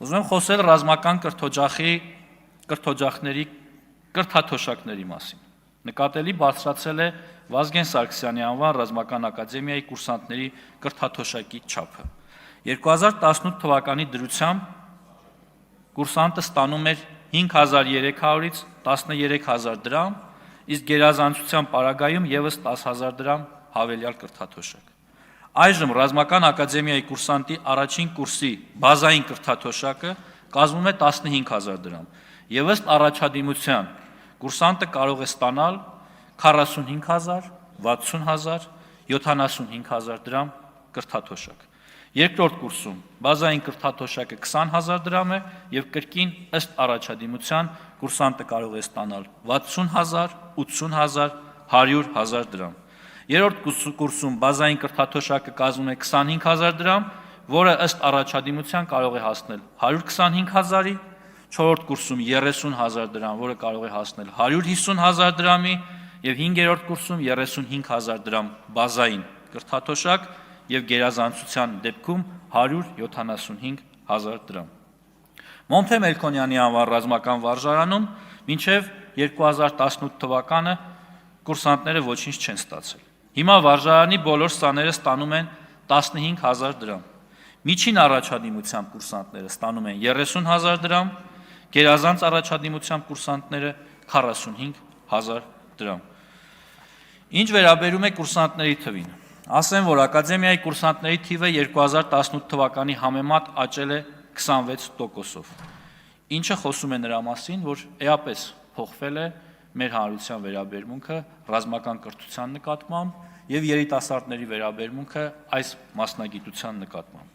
Ուզում եմ խոսել ռազմական կրթօջախների կրթաթոշակների մասին։ Նկատելի բարձրացել է Վազգեն Սարգսյանի անվան ռազմական ակադեմիայի կուրսանտների կրթաթոշակի չափը։ 2018 թվականի դրությամբ կուրսանտը ստանում էր 5300-ից 13000 դրամ, իսկ գերազանցության պարագայում եւս 10000 դրամ հավելյալ կրթաթոշակ։ Այժմ ռազմական ակադեմիայի կուրսանտի առաջին կուրսի բազային կրթաթոշակը կազմում է 15000 դրամ, եւ ըստ առաջադիմության կուրսանտը կարող է ստանալ 45000, 60000, 75000 դրամ կրթաթոշակ։ Երկրորդ կուրսում բազային կրթաթոշակը 20000 դրամ է եւ կրկին ըստ առաջադիմության կուրսանտը կարող է ստանալ 60000, 80000, 100000 դրամ։ Երրորդ կուրսում բազային կրթաթոշակը կազմում է 25000 դրամ, որը ըստ առաջադիմության կարող է հասնել 125000-ի, չորրորդ կուրսում 30000 դրամ, որը կարող է հասնել 150000 դրամի եւ հինգերորդ կուրսում 35000 դրամ բազային կրթաթոշակ եւ գերազանցության դեպքում 175000 դրամ։ Մոնթե Մելքոնյանի անվան ռազմական վարժարանում մինչև 2018 թվականը կուրսանտները ոչինչ չեն ստացել։ Հիմա վարժարանի բոլոր սաները ստանում են 15000 դրամ։ Միջին առաջադիմությամբ կուրսանտները ստանում են 30000 դրամ, գերազանց առաջադիմությամբ կուրսանտները 45000 դրամ։ Ինչ վերաբերում է կուրսանտների թվին, ասեմ, որ ակադեմիայի կուրսանտների թիվը 2018 թվականի համեմատ աճել է 26%-ով, ինչը խոսում է նրա մասին, որ էապես փոխվել է մեր հանրության վերաբերմունքը ռազմական կրթության նկատմամբ եւ երիտասարդների վերաբերմունքը այս մասնագիտության նկատմամբ։